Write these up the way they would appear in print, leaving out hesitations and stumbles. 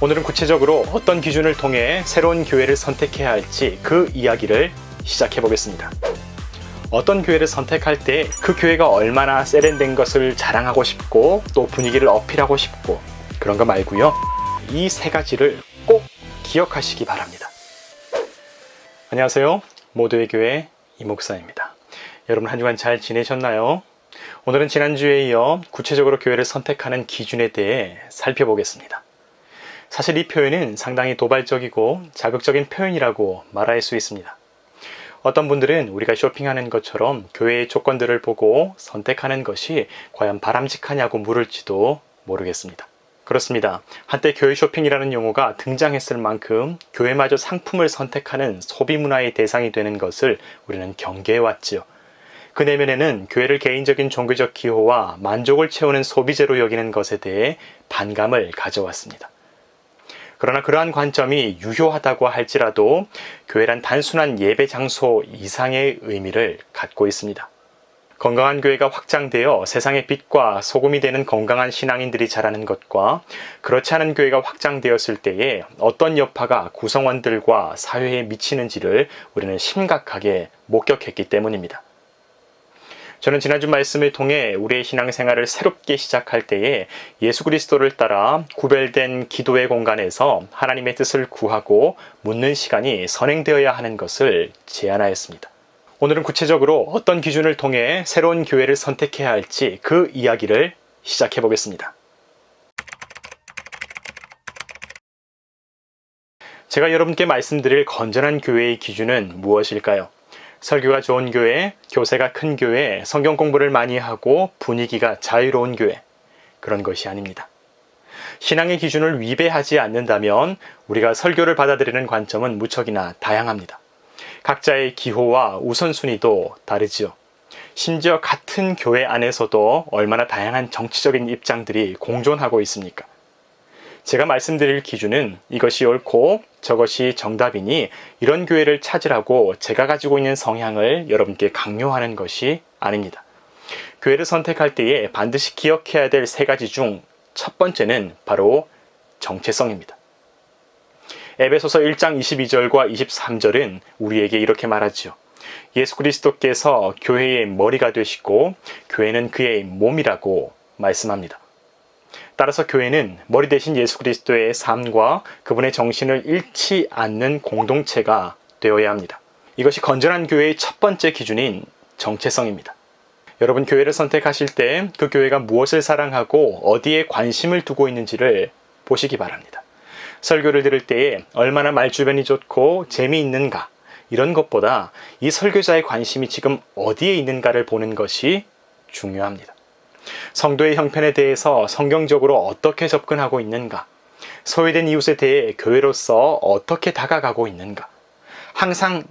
오늘은 구체적으로 어떤 기준을 통해 새로운 교회를 선택해야 할지 그 이야기를 시작해 보겠습니다. 어떤 교회를 선택할 때 그 교회가 얼마나 세련된 것을 자랑하고 싶고 또 분위기를 어필하고 싶고 그런 거 말고요. 이 세 가지를 꼭 기억하시기 바랍니다. 안녕하세요. 모두의 교회 이목사입니다. 여러분 한 주간 잘 지내셨나요? 오늘은 지난주에 이어 구체적으로 교회를 선택하는 기준에 대해 살펴보겠습니다. 사실 이 표현은 상당히 도발적이고 자극적인 표현이라고 말할 수 있습니다. 어떤 분들은 우리가 쇼핑하는 것처럼 교회의 조건들을 보고 선택하는 것이 과연 바람직하냐고 물을지도 모르겠습니다. 그렇습니다. 한때 교회 쇼핑이라는 용어가 등장했을 만큼 교회마저 상품을 선택하는 소비 문화의 대상이 되는 것을 우리는 경계해왔지요. 그 내면에는 교회를 개인적인 종교적 기호와 만족을 채우는 소비재로 여기는 것에 대해 반감을 가져왔습니다. 그러나 그러한 관점이 유효하다고 할지라도 교회란 단순한 예배 장소 이상의 의미를 갖고 있습니다. 건강한 교회가 확장되어 세상의 빛과 소금이 되는 건강한 신앙인들이 자라는 것과 그렇지 않은 교회가 확장되었을 때에 어떤 여파가 구성원들과 사회에 미치는지를 우리는 심각하게 목격했기 때문입니다. 저는 지난주 말씀을 통해 우리의 신앙생활을 새롭게 시작할 때에 예수 그리스도를 따라 구별된 기도의 공간에서 하나님의 뜻을 구하고 묻는 시간이 선행되어야 하는 것을 제안하였습니다. 오늘은 구체적으로 어떤 기준을 통해 새로운 교회를 선택해야 할지 그 이야기를 시작해 보겠습니다. 제가 여러분께 말씀드릴 건전한 교회의 기준은 무엇일까요? 설교가 좋은 교회, 교세가 큰 교회, 성경 공부를 많이 하고 분위기가 자유로운 교회, 그런 것이 아닙니다. 신앙의 기준을 위배하지 않는다면 우리가 설교를 받아들이는 관점은 무척이나 다양합니다. 각자의 기호와 우선순위도 다르지요. 심지어 같은 교회 안에서도 얼마나 다양한 정치적인 입장들이 공존하고 있습니까? 제가 말씀드릴 기준은 이것이 옳고 저것이 정답이니 이런 교회를 찾으라고 제가 가지고 있는 성향을 여러분께 강요하는 것이 아닙니다. 교회를 선택할 때에 반드시 기억해야 될 세 가지 중 첫 번째는 바로 정체성입니다. 에베소서 1장 22절과 23절은 우리에게 이렇게 말하지요. 예수 그리스도께서 교회의 머리가 되시고 교회는 그의 몸이라고 말씀합니다. 따라서 교회는 머리 대신 예수 그리스도의 삶과 그분의 정신을 잃지 않는 공동체가 되어야 합니다. 이것이 건전한 교회의 첫 번째 기준인 정체성입니다. 여러분 교회를 선택하실 때 그 교회가 무엇을 사랑하고 어디에 관심을 두고 있는지를 보시기 바랍니다. 설교를 들을 때에 얼마나 말주변이 좋고 재미있는가 이런 것보다 이 설교자의 관심이 지금 어디에 있는가를 보는 것이 중요합니다. 성도의 형편에 대해서 성경적으로 어떻게 접근하고 있는가? 소외된 이웃에 대해 교회로서 어떻게 다가가고 있는가? 항상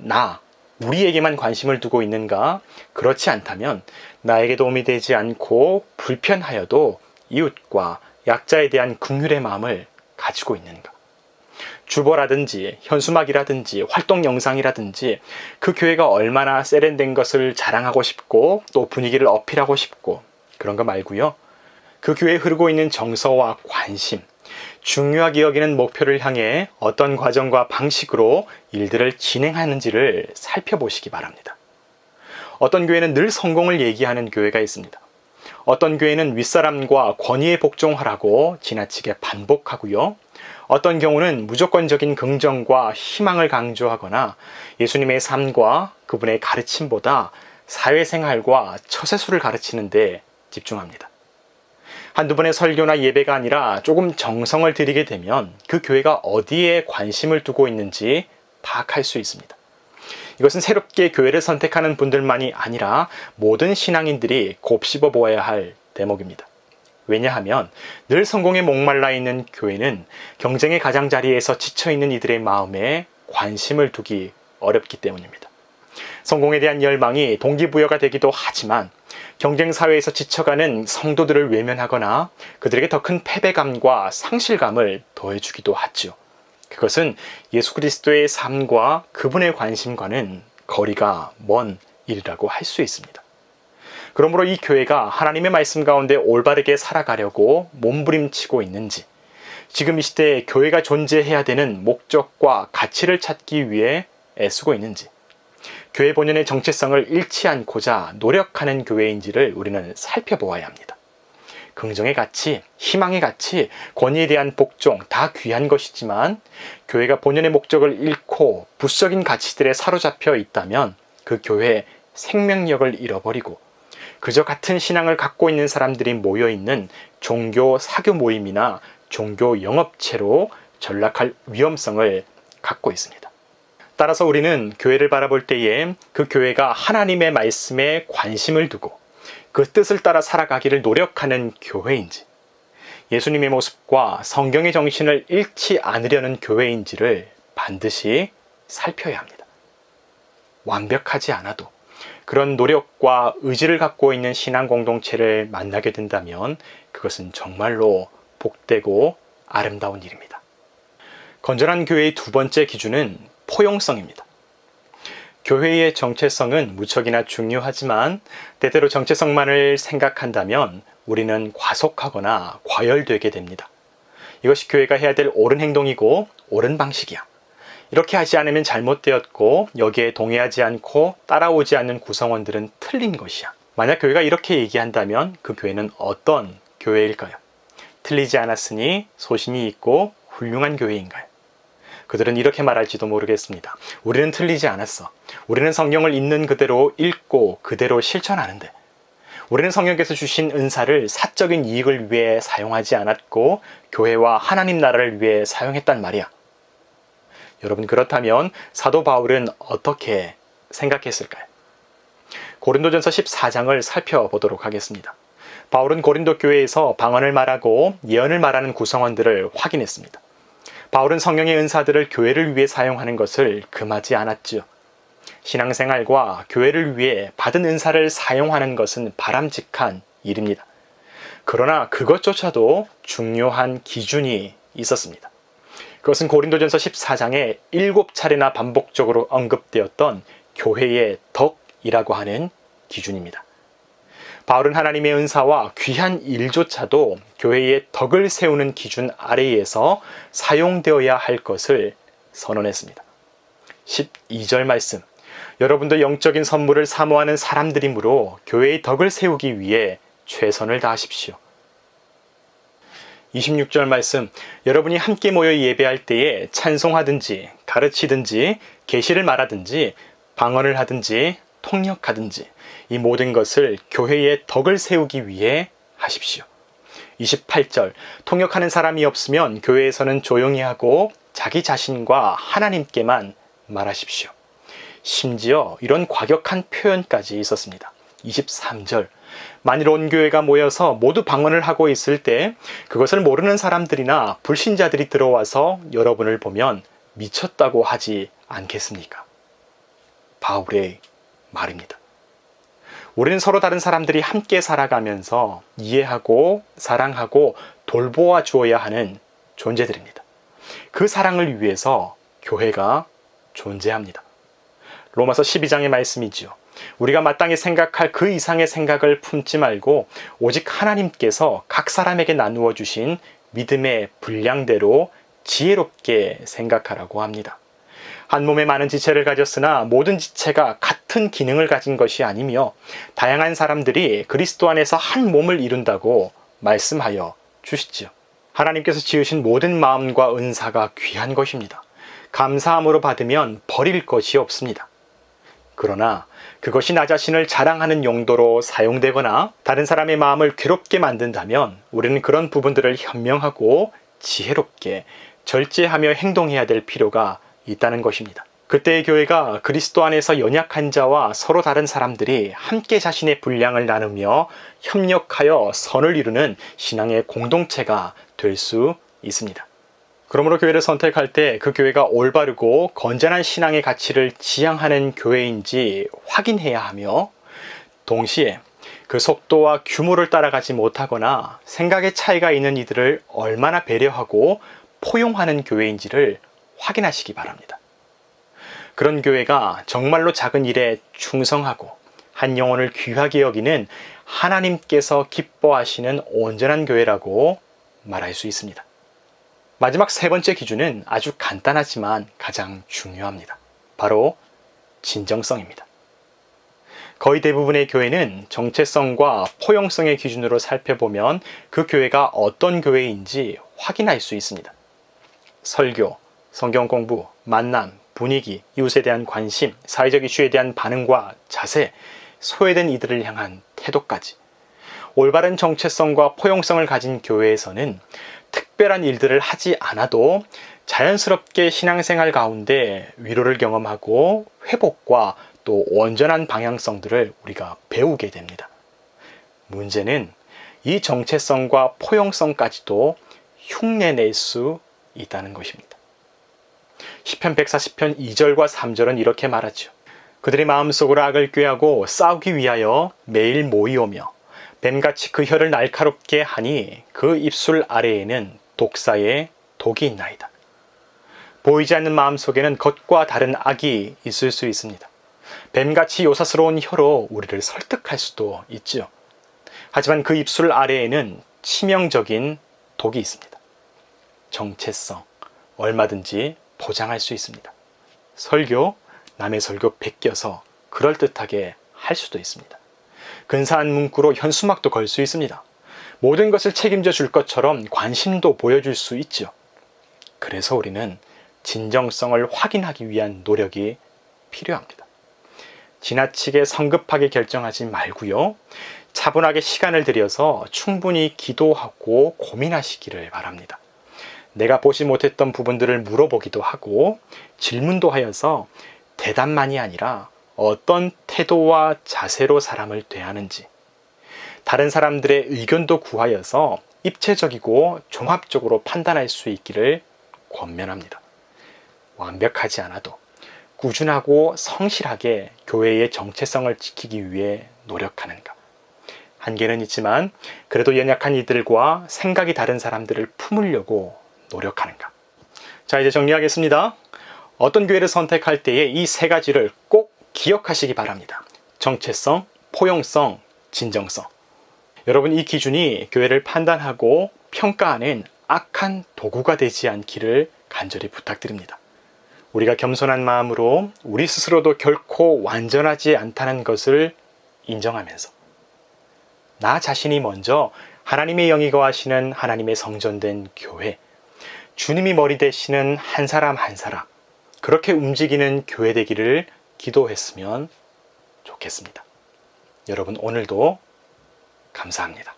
우리에게만 관심을 두고 있는가? 그렇지 않다면 나에게 도움이 되지 않고 불편하여도 이웃과 약자에 대한 긍휼의 마음을 가지고 있는가? 주보라든지 현수막이라든지 활동 영상이라든지 그 교회가 얼마나 세련된 것을 자랑하고 싶고 또 분위기를 어필하고 싶고 그런 거 말고요. 그 교회에 흐르고 있는 정서와 관심, 중요하게 여기는 목표를 향해 어떤 과정과 방식으로 일들을 진행하는지를 살펴보시기 바랍니다. 어떤 교회는 늘 성공을 얘기하는 교회가 있습니다. 어떤 교회는 윗사람과 권위에 복종하라고 지나치게 반복하고요. 어떤 경우는 무조건적인 긍정과 희망을 강조하거나 예수님의 삶과 그분의 가르침보다 사회생활과 처세술을 가르치는 데 집중합니다. 한두 번의 설교나 예배가 아니라 조금 정성을 들이게 되면 그 교회가 어디에 관심을 두고 있는지 파악할 수 있습니다. 이것은 새롭게 교회를 선택하는 분들만이 아니라 모든 신앙인들이 곱씹어 보아야 할 대목입니다. 왜냐하면 늘 성공에 목말라 있는 교회는 경쟁의 가장자리에서 지쳐있는 이들의 마음에 관심을 두기 어렵기 때문입니다. 성공에 대한 열망이 동기부여가 되기도 하지만 경쟁 사회에서 지쳐가는 성도들을 외면하거나 그들에게 더 큰 패배감과 상실감을 더해주기도 하지요. 그것은 예수 그리스도의 삶과 그분의 관심과는 거리가 먼 일이라고 할 수 있습니다. 그러므로 이 교회가 하나님의 말씀 가운데 올바르게 살아가려고 몸부림치고 있는지, 지금 이 시대에 교회가 존재해야 되는 목적과 가치를 찾기 위해 애쓰고 있는지, 교회 본연의 정체성을 잃지 않고자 노력하는 교회인지를 우리는 살펴보아야 합니다. 긍정의 가치, 희망의 가치, 권위에 대한 복종 다 귀한 것이지만 교회가 본연의 목적을 잃고 부수적인 가치들에 사로잡혀 있다면 그 교회의 생명력을 잃어버리고 그저 같은 신앙을 갖고 있는 사람들이 모여있는 종교 사교 모임이나 종교 영업체로 전락할 위험성을 갖고 있습니다. 따라서 우리는 교회를 바라볼 때에 그 교회가 하나님의 말씀에 관심을 두고 그 뜻을 따라 살아가기를 노력하는 교회인지, 예수님의 모습과 성경의 정신을 잃지 않으려는 교회인지를 반드시 살펴야 합니다. 완벽하지 않아도 그런 노력과 의지를 갖고 있는 신앙 공동체를 만나게 된다면 그것은 정말로 복되고 아름다운 일입니다. 건전한 교회의 두 번째 기준은 포용성입니다. 교회의 정체성은 무척이나 중요하지만 때때로 정체성만을 생각한다면 우리는 과속하거나 과열되게 됩니다. 이것이 교회가 해야 될 옳은 행동이고 옳은 방식이야. 이렇게 하지 않으면 잘못되었고 여기에 동의하지 않고 따라오지 않는 구성원들은 틀린 것이야. 만약 교회가 이렇게 얘기한다면 그 교회는 어떤 교회일까요? 틀리지 않았으니 소신이 있고 훌륭한 교회인가요? 그들은 이렇게 말할지도 모르겠습니다. 우리는 틀리지 않았어. 우리는 성경을 있는 그대로 읽고 그대로 실천하는데, 우리는 성령께서 주신 은사를 사적인 이익을 위해 사용하지 않았고 교회와 하나님 나라를 위해 사용했단 말이야. 여러분, 그렇다면 사도 바울은 어떻게 생각했을까요? 고린도전서 14장을 살펴보도록 하겠습니다. 바울은 고린도 교회에서 방언을 말하고 예언을 말하는 구성원들을 확인했습니다. 바울은 성령의 은사들을 교회를 위해 사용하는 것을 금하지 않았지요. 신앙생활과 교회를 위해 받은 은사를 사용하는 것은 바람직한 일입니다. 그러나 그것조차도 중요한 기준이 있었습니다. 그것은 고린도전서 14장에 7차례나 반복적으로 언급되었던 교회의 덕이라고 하는 기준입니다. 바울은 하나님의 은사와 귀한 일조차도 교회의 덕을 세우는 기준 아래에서 사용되어야 할 것을 선언했습니다. 12절 말씀, 여러분도 영적인 선물을 사모하는 사람들이므로 교회의 덕을 세우기 위해 최선을 다하십시오. 26절 말씀, 여러분이 함께 모여 예배할 때에 찬송하든지 가르치든지 계시를 말하든지 방언을 하든지 통역하든지 이 모든 것을 교회의 덕을 세우기 위해 하십시오. 28절, 통역하는 사람이 없으면 교회에서는 조용히 하고 자기 자신과 하나님께만 말하십시오. 심지어 이런 과격한 표현까지 있었습니다. 23절, 만일 온 교회가 모여서 모두 방언을 하고 있을 때 그것을 모르는 사람들이나 불신자들이 들어와서 여러분을 보면 미쳤다고 하지 않겠습니까? 바울의 말입니다. 우리는 서로 다른 사람들이 함께 살아가면서 이해하고 사랑하고 돌보아 주어야 하는 존재들입니다. 그 사랑을 위해서 교회가 존재합니다. 로마서 12장의 말씀이지요. 우리가 마땅히 생각할 그 이상의 생각을 품지 말고 오직 하나님께서 각 사람에게 나누어 주신 믿음의 분량대로 지혜롭게 생각하라고 합니다. 한 몸에 많은 지체를 가졌으나 모든 지체가 같은 기능을 가진 것이 아니며 다양한 사람들이 그리스도 안에서 한 몸을 이룬다고 말씀하여 주시지요. 하나님께서 지으신 모든 마음과 은사가 귀한 것입니다. 감사함으로 받으면 버릴 것이 없습니다. 그러나 그것이 나 자신을 자랑하는 용도로 사용되거나 다른 사람의 마음을 괴롭게 만든다면 우리는 그런 부분들을 현명하고 지혜롭게 절제하며 행동해야 될 필요가 있다는 것입니다. 그때의 교회가 그리스도 안에서 연약한 자와 서로 다른 사람들이 함께 자신의 분량을 나누며 협력하여 선을 이루는 신앙의 공동체가 될 수 있습니다. 그러므로 교회를 선택할 때 그 교회가 올바르고 건전한 신앙의 가치를 지향하는 교회인지 확인해야 하며 동시에 그 속도와 규모를 따라가지 못하거나 생각의 차이가 있는 이들을 얼마나 배려하고 포용하는 교회인지를 확인하시기 바랍니다. 그런 교회가 정말로 작은 일에 충성하고 한 영혼을 귀하게 여기는 하나님께서 기뻐하시는 온전한 교회라고 말할 수 있습니다. 마지막 세 번째 기준은 아주 간단하지만 가장 중요합니다. 바로 진정성입니다. 거의 대부분의 교회는 정체성과 포용성의 기준으로 살펴보면 그 교회가 어떤 교회인지 확인할 수 있습니다. 설교, 성경 공부, 만남, 분위기, 이웃에 대한 관심, 사회적 이슈에 대한 반응과 자세, 소외된 이들을 향한 태도까지. 올바른 정체성과 포용성을 가진 교회에서는 특별한 일들을 하지 않아도 자연스럽게 신앙생활 가운데 위로를 경험하고 회복과 또 온전한 방향성들을 우리가 배우게 됩니다. 문제는 이 정체성과 포용성까지도 흉내낼 수 있다는 것입니다. 시편 140편 2절과 3절은 이렇게 말하죠. 그들이 마음속으로 악을 꾀하고 싸우기 위하여 매일 모이오며 뱀같이 그 혀를 날카롭게 하니 그 입술 아래에는 독사의 독이 있나이다. 보이지 않는 마음속에는 겉과 다른 악이 있을 수 있습니다. 뱀같이 요사스러운 혀로 우리를 설득할 수도 있지요. 하지만 그 입술 아래에는 치명적인 독이 있습니다. 정체성, 얼마든지 포장할 수 있습니다. 설교, 남의 설교 베껴서 그럴듯하게 할 수도 있습니다. 근사한 문구로 현수막도 걸 수 있습니다. 모든 것을 책임져 줄 것처럼 관심도 보여줄 수 있죠. 그래서 우리는 진정성을 확인하기 위한 노력이 필요합니다. 지나치게 성급하게 결정하지 말고요. 차분하게 시간을 들여서 충분히 기도하고 고민하시기를 바랍니다. 내가 보지 못했던 부분들을 물어보기도 하고 질문도 하여서 대답만이 아니라 어떤 태도와 자세로 사람을 대하는지, 다른 사람들의 의견도 구하여서 입체적이고 종합적으로 판단할 수 있기를 권면합니다. 완벽하지 않아도 꾸준하고 성실하게 교회의 정체성을 지키기 위해 노력하는가. 한계는 있지만 그래도 연약한 이들과 생각이 다른 사람들을 품으려고 노력하는가. 자, 이제 정리하겠습니다. 어떤 교회를 선택할 때에 이 세 가지를 꼭 기억하시기 바랍니다. 정체성, 포용성, 진정성. 여러분, 이 기준이 교회를 판단하고 평가하는 악한 도구가 되지 않기를 간절히 부탁드립니다. 우리가 겸손한 마음으로 우리 스스로도 결코 완전하지 않다는 것을 인정하면서 나 자신이 먼저 하나님의 영이 거하시는 하나님의 성전된 교회, 주님이 머리 되시는 한 사람 한 사람, 그렇게 움직이는 교회 되기를 기도했으면 좋겠습니다. 여러분, 오늘도 감사합니다.